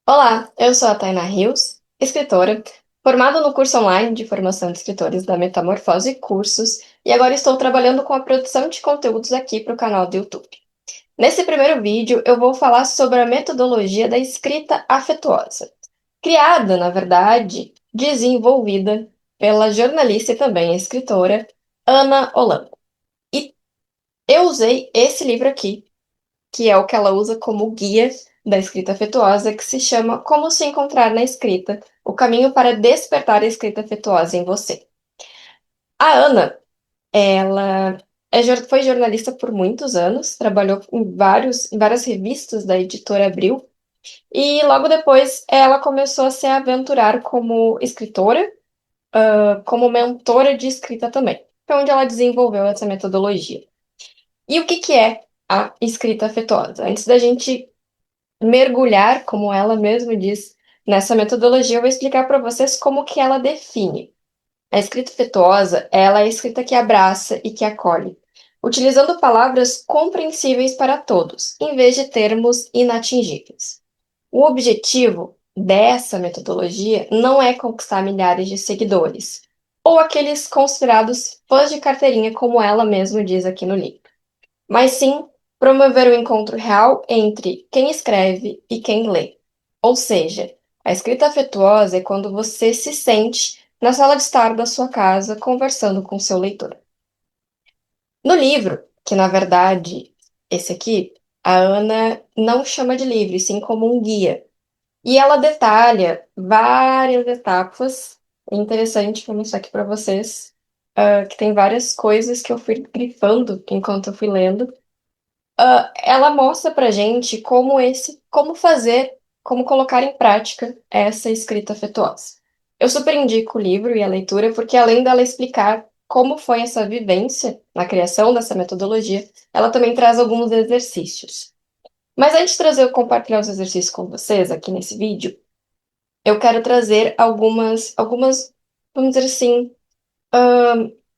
Olá, eu sou a Taina Rios, escritora, formada no curso online de formação de escritores da Metamorfose Cursos, e agora estou trabalhando com a produção de conteúdos aqui para o canal do YouTube. Nesse primeiro vídeo, eu vou falar sobre a metodologia da escrita afetuosa, criada, na verdade, desenvolvida pela jornalista e também escritora Ana Holanda. E eu usei esse livro aqui, que é o que ela usa como guia da escrita afetuosa, que se chama Como se encontrar na escrita, o caminho para despertar a escrita afetuosa em você. A Ana, ela foi jornalista por muitos anos, trabalhou em várias revistas da editora Abril, e logo depois ela começou a se aventurar como escritora, como mentora de escrita também. Foi onde ela desenvolveu essa metodologia. E o que que é a escrita afetuosa? Antes da gente mergulhar, como ela mesma diz, nessa metodologia, eu vou explicar para vocês como que ela define. A escrita afetuosa, ela é a escrita que abraça e que acolhe, utilizando palavras compreensíveis para todos, em vez de termos inatingíveis. O objetivo dessa metodologia não é conquistar milhares de seguidores, ou aqueles considerados fãs de carteirinha, como ela mesma diz aqui no livro, mas sim promover o encontro real entre quem escreve e quem lê. Ou seja, a escrita afetuosa é quando você se sente na sala de estar da sua casa conversando com seu leitor. No livro, que na verdade, esse aqui, a Ana não chama de livro, e sim como um guia. E ela detalha várias etapas. É interessante vou mostrar aqui para vocês, que tem várias coisas que eu fui grifando enquanto eu fui lendo. Ela mostra pra gente como fazer, como colocar em prática essa escrita afetuosa. Eu super indico o livro e a leitura, porque além dela explicar como foi essa vivência na criação dessa metodologia, ela também traz alguns exercícios. Mas antes de compartilhar os exercícios com vocês aqui nesse vídeo, eu quero trazer vamos dizer assim,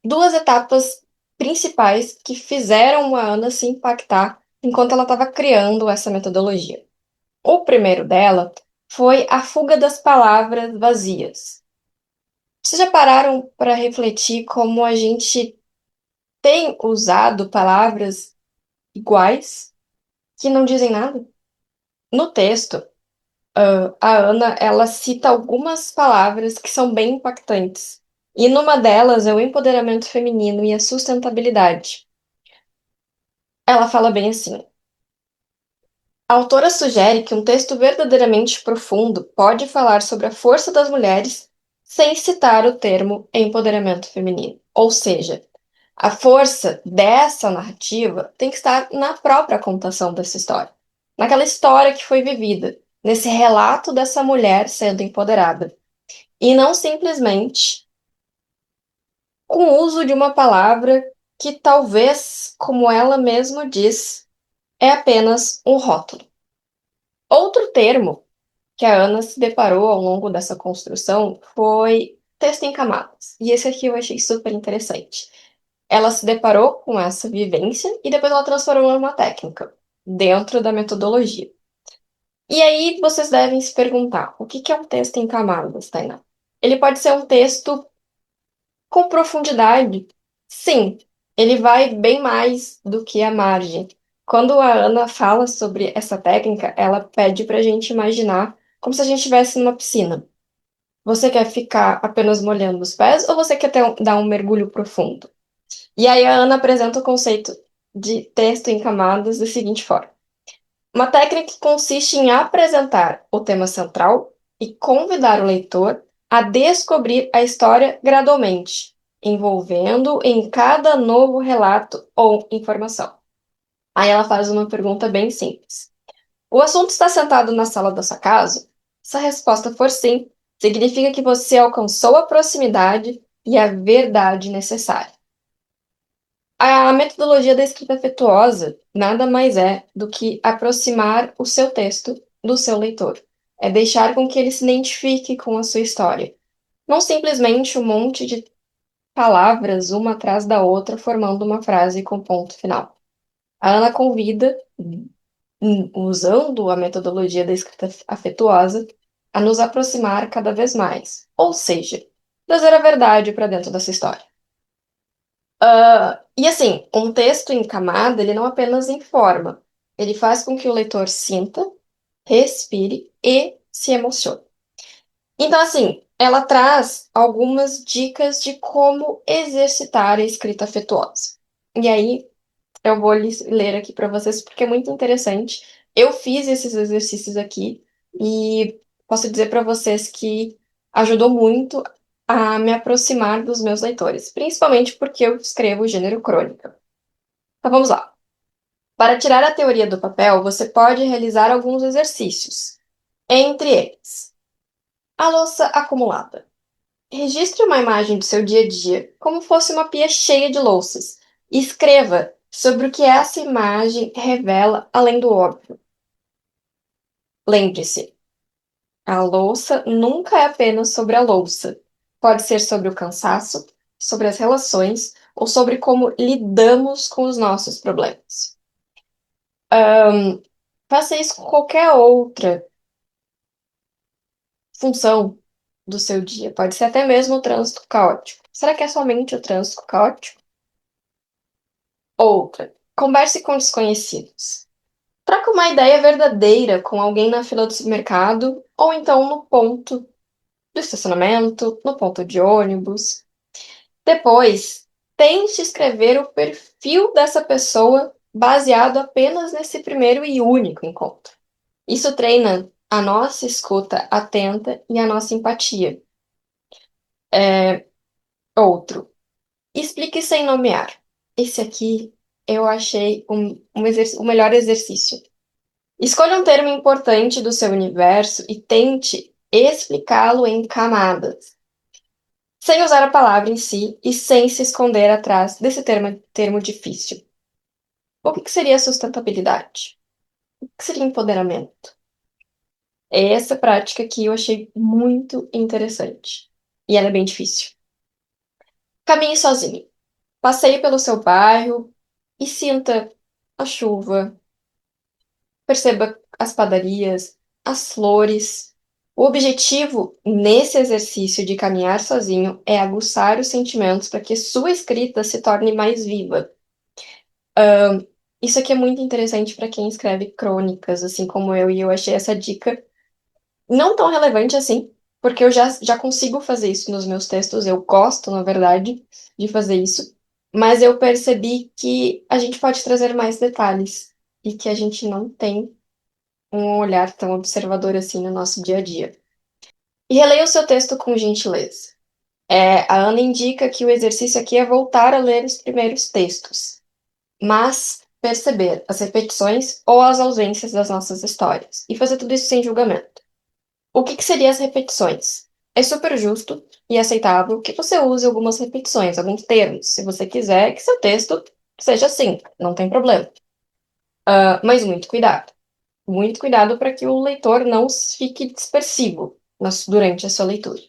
duas etapas principais que fizeram a Ana se impactar enquanto ela estava criando essa metodologia. O primeiro dela foi a fuga das palavras vazias. Vocês já pararam para refletir como a gente tem usado palavras iguais que não dizem nada? No texto, a Ana, ela cita algumas palavras que são bem impactantes. E numa delas é o empoderamento feminino e a sustentabilidade. Ela fala bem assim: a autora sugere que um texto verdadeiramente profundo pode falar sobre a força das mulheres sem citar o termo empoderamento feminino. Ou seja, a força dessa narrativa tem que estar na própria contação dessa história, naquela história que foi vivida, nesse relato dessa mulher sendo empoderada, e não simplesmente com o uso de uma palavra que talvez, como ela mesma diz, é apenas um rótulo. Outro termo que a Ana se deparou ao longo dessa construção foi texto em camadas. E esse aqui eu achei super interessante. Ela se deparou com essa vivência e depois ela transformou em uma técnica dentro da metodologia. E aí vocês devem se perguntar, o que que é um texto em camadas, Tainá? Ele pode ser um texto com profundidade? Sim, ele vai bem mais do que a margem. Quando a Ana fala sobre essa técnica, ela pede para a gente imaginar como se a gente estivesse numa piscina. Você quer ficar apenas molhando os pés ou você quer dar um mergulho profundo? E aí a Ana apresenta o conceito de texto em camadas da seguinte forma: uma técnica que consiste em apresentar o tema central e convidar o leitor a descobrir a história gradualmente, envolvendo em cada novo relato ou informação. Aí ela faz uma pergunta bem simples: o assunto está sentado na sala da sua casa? Se a resposta for sim, significa que você alcançou a proximidade e a verdade necessária. A metodologia da escrita afetuosa nada mais é do que aproximar o seu texto do seu leitor. É deixar com que ele se identifique com a sua história. Não simplesmente um monte de palavras uma atrás da outra formando uma frase com ponto final. A Ana convida, usando a metodologia da escrita afetuosa a nos aproximar cada vez mais. Ou seja, trazer a verdade para dentro dessa história. E assim, um texto em camada, ele não apenas informa, ele faz com que o leitor sinta, respire e se emocione. Então, assim, ela traz algumas dicas de como exercitar a escrita afetuosa. E aí, eu vou ler aqui para vocês porque é muito interessante. Eu fiz esses exercícios aqui e posso dizer para vocês que ajudou muito a me aproximar dos meus leitores, principalmente porque eu escrevo o gênero crônica. Então vamos lá. Para tirar a teoria do papel, você pode realizar alguns exercícios. Entre eles, a louça acumulada. Registre uma imagem do seu dia a dia como fosse uma pia cheia de louças e escreva sobre o que essa imagem revela além do óbvio. Lembre-se, a louça nunca é apenas sobre a louça. Pode ser sobre o cansaço, sobre as relações ou sobre como lidamos com os nossos problemas. Faça isso com qualquer outra função do seu dia. Pode ser até mesmo o trânsito caótico. Será que é somente o trânsito caótico? Outra. Converse com desconhecidos. Troque uma ideia verdadeira com alguém na fila do supermercado ou então no ponto do estacionamento, no ponto de ônibus. Depois, tente escrever o perfil dessa pessoa baseado apenas nesse primeiro e único encontro. Isso treina a nossa escuta atenta e a nossa empatia. Outro, explique sem nomear. Esse aqui eu achei o melhor exercício. Escolha um termo importante do seu universo e tente explicá-lo em camadas, sem usar a palavra em si e sem se esconder atrás desse termo difícil. O que seria sustentabilidade? O que seria empoderamento? Essa prática aqui eu achei muito interessante. E ela é bem difícil. Caminhe sozinho. Passeie pelo seu bairro e sinta a chuva, perceba as padarias, as flores. O objetivo nesse exercício de caminhar sozinho é aguçar os sentimentos para que sua escrita se torne mais viva. Isso aqui é muito interessante para quem escreve crônicas, assim como eu, e eu achei essa dica não tão relevante assim, porque eu já consigo fazer isso nos meus textos, eu gosto, na verdade, de fazer isso, mas eu percebi que a gente pode trazer mais detalhes e que a gente não tem um olhar tão observador assim no nosso dia a dia. E releia o seu texto com gentileza. A Ana indica que o exercício aqui é voltar a ler os primeiros textos, mas perceber as repetições ou as ausências das nossas histórias e fazer tudo isso sem julgamento. O que seriam as repetições? É super justo e aceitável que você use algumas repetições, alguns termos, se você quiser que seu texto seja assim, não tem problema. Mas muito cuidado. Muito cuidado para que o leitor não fique dispersivo durante a sua leitura.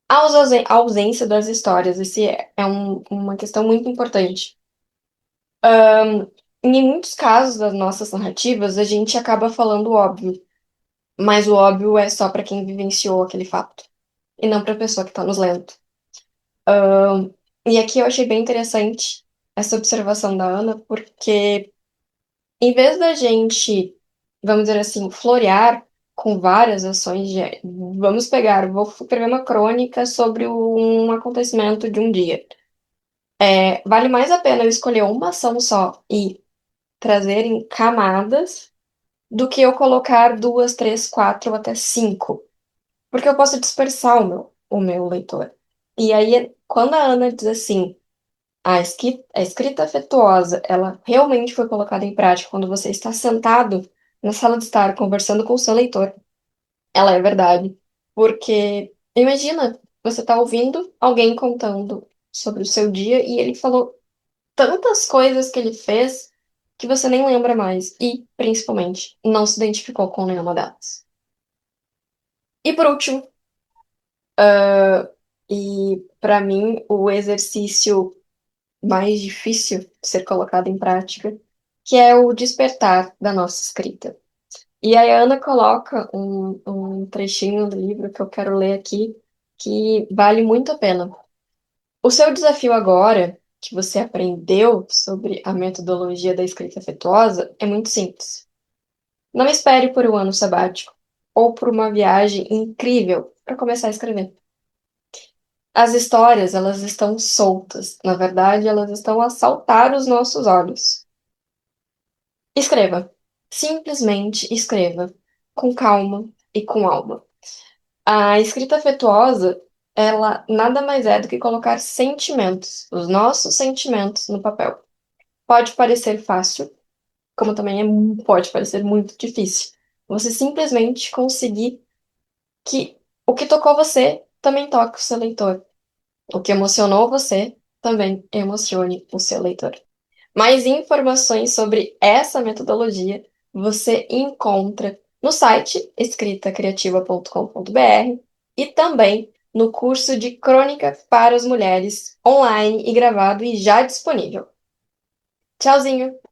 A ausência das histórias, esse é uma questão muito importante. Em muitos casos das nossas narrativas, a gente acaba falando o óbvio, mas o óbvio é só para quem vivenciou aquele fato, e não para a pessoa que está nos lendo. E aqui eu achei bem interessante essa observação da Ana, porque em vez da gente, vamos dizer assim, florear com várias ações de, vamos pegar, vou escrever uma crônica sobre um acontecimento de um dia. Vale mais a pena eu escolher uma ação só e trazer em camadas do que eu colocar duas, três, quatro ou até cinco, porque eu posso dispersar o meu leitor. E aí, quando a Ana diz assim, a escrita afetuosa, ela realmente foi colocada em prática quando você está sentado na sala de estar conversando com o seu leitor. Ela é verdade. Porque, imagina, você está ouvindo alguém contando sobre o seu dia e ele falou tantas coisas que ele fez que você nem lembra mais. E, principalmente, não se identificou com nenhuma delas. E por último, e para mim, o exercício mais difícil de ser colocado em prática, que é o despertar da nossa escrita. E aí a Ana coloca um trechinho do livro que eu quero ler aqui, que vale muito a pena. O seu desafio agora, que você aprendeu sobre a metodologia da escrita afetuosa, é muito simples. Não espere por um ano sabático ou por uma viagem incrível para começar a escrever. As histórias, elas estão soltas. Na verdade, elas estão a saltar os nossos olhos. Escreva. Simplesmente escreva. Com calma e com alma. A escrita afetuosa, ela nada mais é do que colocar sentimentos, os nossos sentimentos, no papel. Pode parecer fácil, como também pode parecer muito difícil. Você simplesmente conseguir que o que tocou você também toque o seu leitor. O que emocionou você também emocione o seu leitor. Mais informações sobre essa metodologia você encontra no site escritacriativa.com.br e também no curso de Crônica para as Mulheres, online e gravado e já disponível. Tchauzinho!